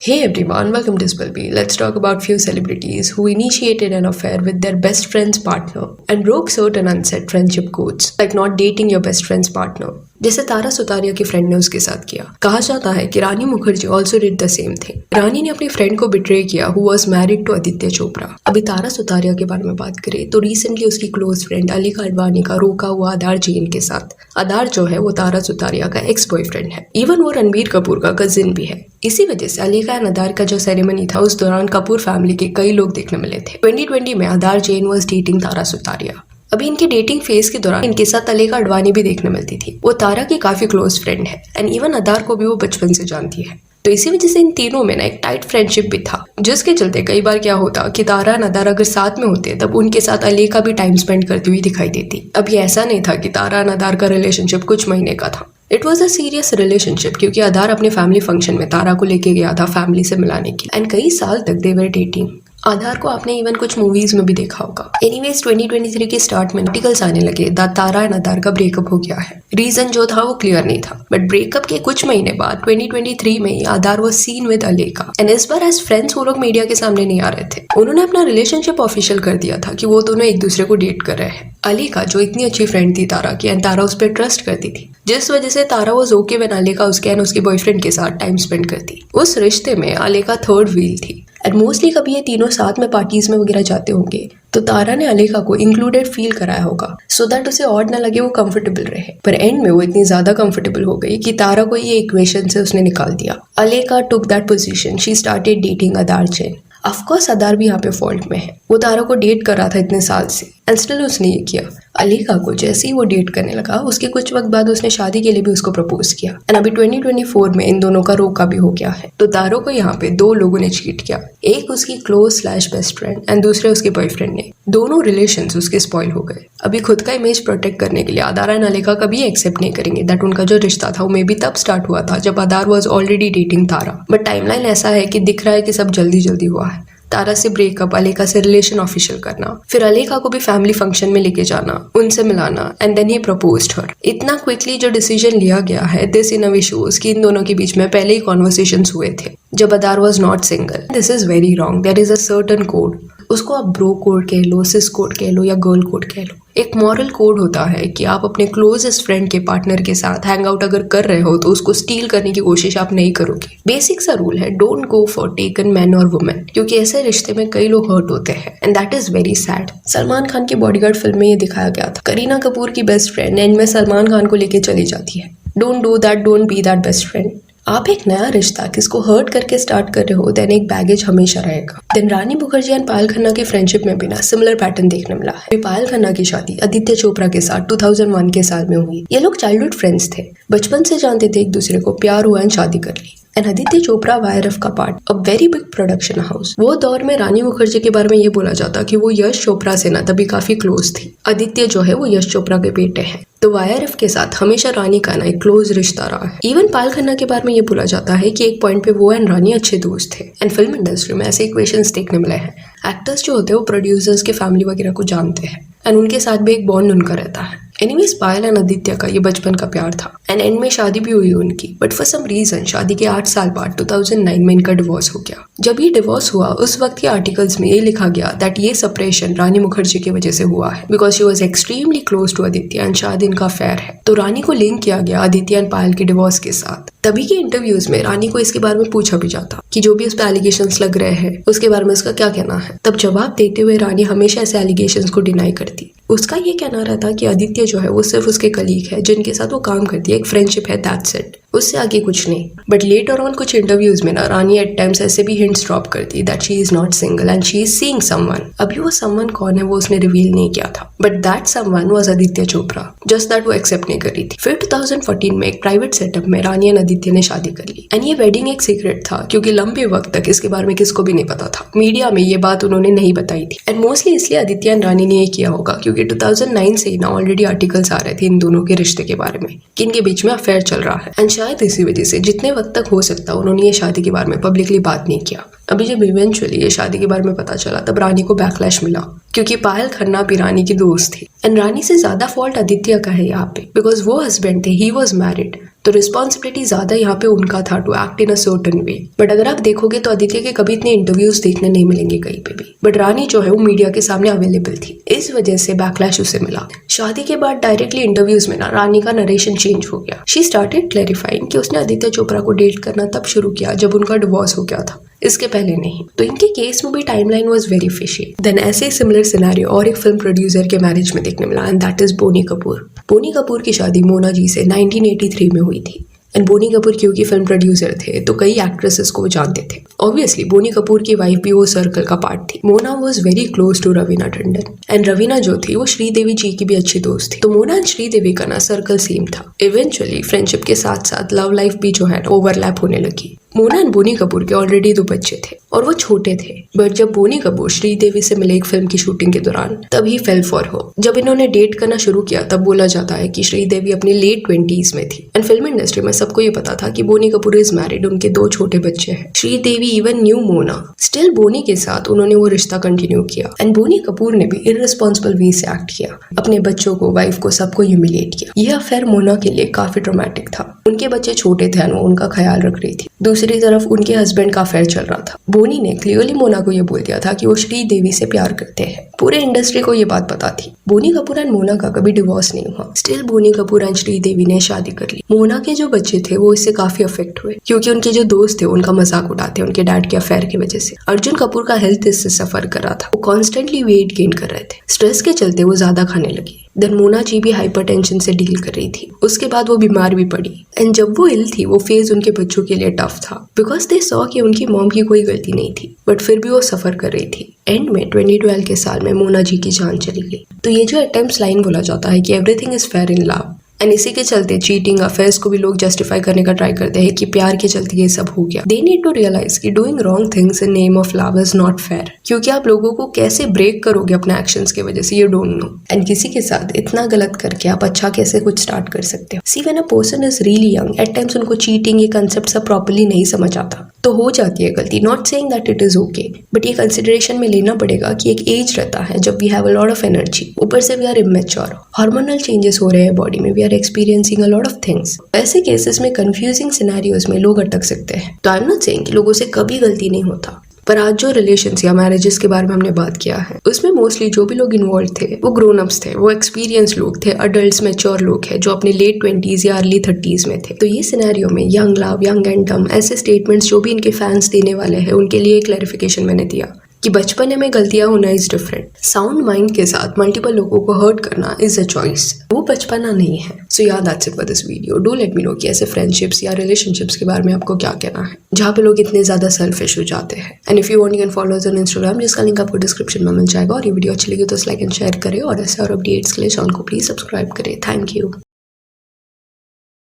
Hey everyone, welcome to Spilby. Let's talk about few celebrities who initiated an affair with their best friend's partner and broke certain unsaid friendship codes, like not dating your best friend's partner. जैसे तारा सुतारिया की friend ने उसके साथ किया। कहा जाता है कि Rani Mukherjee also did the same thing. Rani ने अपनी फ्रेंड को बिट्रे किया who was married to Aditya Chopra. अभी तारा सुतारिया के बारे में बात करें तो रिसेंटली उसकी क्लोज फ्रेंड अलीका अडवाणी का रोका हुआ आधार जैन के साथ। आधार जो है वो तारा सुतारिया का एक्स बॉयफ्रेंड है, इवन वो रणबीर कपूर का कजिन भी है। इसी वजह से अलीका एंड आधार का जो सेरेमनी था उस दौरान कपूर फैमिली के कई लोग देखने मिले थे। 2020 में आधार जैन वॉज डेटिंग तारा सुतारिया। अभी इनके डेटिंग फेज के दौरान इनके साथ अलीका अडवाणी भी देखने मिलती थी। वो तारा की काफी क्लोज फ्रेंड है एंड इवन आधार को भी वो बचपन से जानती है। तो इसी वजह से इन तीनों में ना एक टाइट फ्रेंडशिप भी था, जिसके चलते कई बार क्या होता कि तारा एंड आधार अगर साथ में होते तब उनके साथ अलीका भी टाइम स्पेंड करती हुई दिखाई देती। अब ये ऐसा नहीं था कि तारा एंड आधार का रिलेशनशिप कुछ महीने का था। It was a serious relationship, क्योंकि आधार अपने फैमिली फंक्शन में तारा को लेके गया था फैमिली से मिलाने के लिए एंड कई साल तक दे वर डेटिंग। आधार को आपने इवन कुछ मूवीज में भी देखा होगा। एनीवेज 2023 के स्टार्ट में आर्टिकल्स आने लगे दैट तारा एंड आधार का ब्रेकअप हो गया है। रीजन जो था वो क्लियर नहीं था, बट ब्रेकअप के कुछ महीने बाद 2023 में ही आधार वाज सीन विद अलीका एंड इस बार एज फ्रेंड्स वो लोग मीडिया के सामने नहीं आ रहे थे। उन्होंने अपना रिलेशनशिप ऑफिशियल कर दिया था कि वो दोनों एक दूसरे को डेट कर रहे हैं। अलीका जो इतनी अच्छी फ्रेंड थी तारा की एंड तारा उस पर ट्रस्ट करती थी, जिस वजह से तारा वाज ओके व्हेन अलीका उसके एंड उसके बॉयफ्रेंड के साथ टाइम स्पेंड करती। उस रिश्ते में अलीका थर्ड व्हील थी एंड मोस्टली कभी ये तीनों साथ में पार्टीज में वगैरह जाते होंगे तो तारा ने अलीका को इंक्लूडेड फील कराया होगा सो दैट उसे ऑड ना लगे, वो कंफर्टेबल रहे। पर एंड में वो इतनी ज्यादा कंफर्टेबल हो गई कि तारा को ये इक्वेशन से उसने निकाल दिया। Alekha took that position, she started dating Aadar Jain. Of course Aadar भी यहाँ पे फॉल्ट में है, वो तारा को डेट कर रहा था इतने साल से एंड स्टिल उसने ये किया। अलीका को जैसे ही वो डेट करने लगा उसके कुछ वक्त बाद उसने शादी के लिए भी उसको प्रपोज किया एंड अभी 2024 में इन दोनों का रोका भी हो गया है। तो तारो को यहाँ पे दो लोगों ने चीट किया, एक उसकी close slash best friend and दूसरे उसके बॉयफ्रेंड ने। दोनों रिलेशंस उसके स्पॉइल हो गए। अभी खुद का इमेज प्रोटेक्ट करने के लिए आधार एंड अलीका कभी एक्सेप्ट नहीं करेंगे दैट उनका जो रिश्ता था वो मे बी तब स्टार्ट हुआ था जब Aadar was already dating Tara. But timeline ऐसा है कि दिख रहा है कि सब जल्दी जल्दी हुआ है। तारा से ब्रेकअप, अलीका से रिलेशन ऑफिशियल करना, फिर अलीका को भी फैमिली फंक्शन में लेके जाना, उनसे मिलाना एंड देन ही प्रपोज्ड हर। इतना क्विकली जो डिसीजन लिया गया है, this in a way shows कि इन दोनों के बीच में पहले ही कॉन्वर्सेशंस हुए थे जब Aadar was not single. This is very wrong. There is a certain code, उसको आप ब्रो कोड कह लो, सिस कोड कह लो या गर्ल कोड कह लो। एक मॉरल कोड होता है कि आप अपने क्लोजेस्ट फ्रेंड के पार्टनर के साथ हैंग आउट अगर कर रहे हो तो उसको स्टील करने की कोशिश आप नहीं करोगे। बेसिक सा रूल है, don't go for taken man और वुमेन, क्योंकि ऐसे रिश्ते में कई लोग हर्ट होते हैं and that is very sad. Salman Khan की बॉडीगार्ड फिल्म में ये दिखाया गया था। करीना कपूर की बेस्ट फ्रेंड एंड में सलमान खान को लेके चली जाती है। Don't do that, don't be that best friend. आप एक नया रिश्ता किसको हर्ट करके स्टार्ट कर रहे हो देन एक बैगेज हमेशा रहेगा। देन रानी मुखर्जी एंड पायल खन्ना की फ्रेंडशिप में भी ना सिमिलर पैटर्न देखने मिला है। पायल खन्ना की शादी आदित्य चोपड़ा के साथ 2001 के साल में हुई। ये लोग चाइल्डहुड फ्रेंड्स थे, बचपन से जानते थे एक दूसरे को, प्यार हुआ एंड शादी कर ली। एंड आदित्य चोपड़ा वायरफ का part, a very big production house. वो दौर में रानी मुखर्जी के बारे में ये बोला जाता कि वो यश चोपड़ा से ना तभी काफी क्लोज थी। आदित्य जो है वो यश चोपड़ा के बेटे हैं, तो वायरफ के साथ हमेशा रानी का ना एक क्लोज रिश्ता रहा है। इवन पायल खन्ना के बारे में ये बोला जाता है कि एक पॉइंट पे वो एंड रानी अच्छे दोस्त थे। एंड फिल्म इंडस्ट्री में ऐसे इक्वेशंस देखने मिले हैं। एक्टर्स जो होते हैं वो प्रोड्यूसर्स के फैमिली वगैरह को जानते हैं एंड उनके साथ भी एक बॉन्ड उनका रहता है। एनीवेज पायल एंड आदित्य का ये बचपन का प्यार था एंड एंड में शादी भी हुई उनकी। बट फॉर सम रीजन शादी के 8 साल बाद 2009 में इनका डिवोर्स हो गया। जब ये डिवोर्स हुआ उस वक्त के आर्टिकल्स में ये लिखा गया दैट ये सेपरेशन रानी मुखर्जी की वजह से हुआ है because she was extremely close to Aditya and शायद इनका अफेयर है। तो रानी को लिंक किया गया आदित्य एंड पायल के डिवोर्स के साथ। तभी के इंटरव्यूज में रानी को इसके बारे में पूछा भी जाता कि जो भी उस पर एलिगेशंस लग रहे हैं उसके बारे में उसका क्या कहना है। तब जवाब देते हुए रानी हमेशा ऐसे एलिगेशंस को डिनाई करती। उसका ये कहना रहता कि आदित्य जो है वो सिर्फ उसके कलीग है जिनके साथ वो काम करती है, एक फ्रेंडशिप है, दैट्स इट, उससे आगे कुछ नहीं। बट लेटर ऑन कुछ इंटरव्यूज में ना रानी एट टाइम्स ऐसे भी हिंट्स ड्रॉप करती that she is not single and she is seeing someone. अभी वो समवन कौन है वो उसने रिवील नहीं किया था, but that someone was Aditya Chopra, just that वो एक्सेप्ट नहीं कर रही थी। फिर 2014 में एक प्राइवेट सेटअप में रानी एंड आदित्य ने शादी कर ली एंड ये वेडिंग एक सीक्रेट था क्योंकि लंबे वक्त तक इसके बारे में किसको भी नहीं पता था। मीडिया में ये बात उन्होंने नहीं बताई थी एंड मोस्टली इसलिए आदित्य एंड रानी ने ये किया होगा क्योंकि 2009 से ही ना ऑलरेडी आर्टिकल्स आ रहे थे इन दोनों के रिश्ते के बारे में कि इनके बीच में अफेयर चल रहा है एंड शायद इसी वजह से जितने वक्त तक हो सकता उन्होंने ये शादी के बारे में पब्लिकली बात नहीं किया। अभी जब इवेंचुअली ये शादी के बारे में पता चला तब रानी को बैकलैश मिला क्योंकि पायल खन्ना भी रानी की दोस्त थी एंड रानी से ज्यादा फॉल्ट आदित्य का है यहाँ पे बिकॉज वो हस्बैंड थे, ही वॉज मैरिड तो रिस्पॉन्सिबिलिटी ज्यादा यहाँ पे उनका था to act in a certain way. But अगर आप देखोगे तो आदित्य के कभी इतने इंटरव्यूज देखने नहीं मिलेंगे कहीं पे भी। बट रानी जो है वो मीडिया के सामने अवेलेबल थी, इस वजह से बैकलैश उसे मिला। शादी के बाद डायरेक्टली इंटरव्यूज में ना रानी का नरेशन चेंज हो गया। शी स्टार्टेड क्लैरिफाइंग कि उसने आदित्य चोपड़ा को डेट करना तब शुरू किया जब उनका डिवोर्स हो गया था, इसके पहले नहीं। तो इनके केस में भी timeline was very fishy. Then ऐसे ही सिमिलर सिनेरियो और एक फिल्म प्रोड्यूसर के मैरिज में देखने मिला, and that is Boney Kapoor. Boney Kapoor की शादी मोना जी से 1983 में हुई थी। एंड बोनी कपूर क्योंकि फिल्म प्रोड्यूसर थे तो कई एक्ट्रेसेस को वो जानते थे। ऑब्वियसली बोनी कपूर की वाइफ भी वो सर्कल का पार्ट थी। Mona was very close to Raveena Tandon, and Raveena जो थी वो श्रीदेवी जी की भी अच्छी दोस्त थी। तो मोना एंड श्रीदेवी का ना सर्कल सेम था। इवेंचुअली फ्रेंडशिप के साथ साथ लव लाइफ भी जो है ओवरलैप होने लगी। मोना एंड बोनी कपूर के ऑलरेडी 2 बच्चे थे और वो छोटे थे। बट जब बोनी कपूर श्रीदेवी से मिले एक फिल्म की शूटिंग के दौरान, तब ही फेल फॉर हो। जब इन्होंने डेट करना शुरू किया तब बोला जाता है कि श्रीदेवी अपनी लेट 20s में थी। एंड फिल्म इंडस्ट्री में सबको ये पता था कि बोनी कपूर इज मैरिड, उनके 2 छोटे बच्चे हैं। Sridevi even knew Mona, still Boney के साथ उन्होंने वो रिश्ता कंटिन्यू किया। एंड बोनी कपूर ने भी इररिस्पॉन्सिबल वे से एक्ट किया, अपने बच्चों को, वाइफ को, सबको ह्यूमिलिएट किया। यह अफेयर मोना के लिए काफी ट्रॉमेटिक था। उनके बच्चे छोटे थे और वो उनका ख्याल रख रही थी। दूसरी तरफ उनके हस्बैंड का अफेयर चल रहा था। बोनी ने क्लियरली मोना को ये बोल दिया था कि वो श्रीदेवी से प्यार करते हैं। पूरे इंडस्ट्री को ये बात पता थी। बोनी कपूर एंड मोना का कभी डिवोर्स नहीं हुआ। स्टिल बोनी कपूर एंड श्रीदेवी ने शादी कर ली। मोना के जो बच्चे थे वो इससे काफी अफेक्ट हुए, क्योंकि उनके जो दोस्त थे उनका मजाक उड़ाते उनके डैड के अफेयर की वजह से। अर्जुन कपूर का हेल्थ इससे सफर कर रहा था। वो कॉन्स्टेंटली वेट गेन कर रहे थे। स्ट्रेस के चलते वो ज्यादा खाने लगी। देन मोना जी भी हाइपरटेंशन से डील कर रही थी। उसके बाद वो बीमार भी पड़ी। एंड जब वो इल थी वो फेज उनके बच्चों के लिए टफ था, बिकॉज दे सॉ कि उनकी मॉम की कोई गलती नहीं थी, बट फिर भी वो सफर कर रही थी। एंड में 2012 के साल में मोना जी की जान चली गई। तो ये जो अटेम्प्ट लाइन बोला जाता है कि everything is fair in love, and इसी के चलते चीटिंग, अफेयर्स को भी लोग जस्टिफाई करने का ट्राई करते हैं कि प्यार के चलते ये सब हो गया। दे नीड टू रियलाइज कि doing wrong things in name of love is not fair, क्योंकि आप लोगों को कैसे ब्रेक करोगे अपने एक्शंस की वजह से, यू डोंट नो। एंड किसी के साथ इतना गलत करके आप अच्छा कैसे कुछ स्टार्ट कर सकते हो। See when a person is really young, at times उनको चीटिंग ये कंसेप्ट सब प्रॉपर्ली नहीं समझ आता, तो हो जाती है गलती। Not saying that it is okay, but ये कंसिडरेशन में लेना पड़ेगा कि एक एज रहता है जब we have a lot of energy, ऊपर से we are immature, hormonal changes हो रहे हैं बॉडी में, we are experiencing a lot of things. ऐसे केसेस में कंफ्यूजिंग सिनेरियोज में लोग अटक सकते हैं। तो आई एम नॉट सेइंग कि लोगों से कभी गलती नहीं होता, पर आज जो रिलेशंस या मैरिजेस के बारे में हमने बात किया है उसमें मोस्टली जो भी लोग इन्वॉल्व थे वो ग्रोन अप्स थे, वो एक्सपीरियंस लोग थे, अडल्ट्स, मैच्योर लोग हैं जो अपने लेट 20s या अर्ली 30s में थे। तो ये सिनेरियो में यंग लव, यंग एंड डम ऐसे स्टेटमेंट्स जो भी इनके फैंस देने वाले हैं उनके लिए क्लैरिफिकेशन मैंने दिया कि बचपने में गलतियां होना इज डिफरेंट। साउंड माइंड के साथ मल्टीपल लोगों को हर्ट करना इज अ चॉइस, वो बचपना नहीं है। सो या that's it for this video. Do let me know कि ऐसे फ्रेंडशिप्स या रिलेशनशिप्स के बारे में आपको क्या कहना है जहाँ पे लोग इतने ज्यादा सेल्फिश हो जाते हैं। And if you want you can follow us on Instagram, जिसका लिंक आपको डिस्क्रिप्शन में मिल जाएगा। और ये वीडियो अच्छी लगी तो लाइक एंड शेयर करें, और ऐसे और अपडेट्स के लिए चैनल को प्लीज सब्सक्राइब करें। Thank you.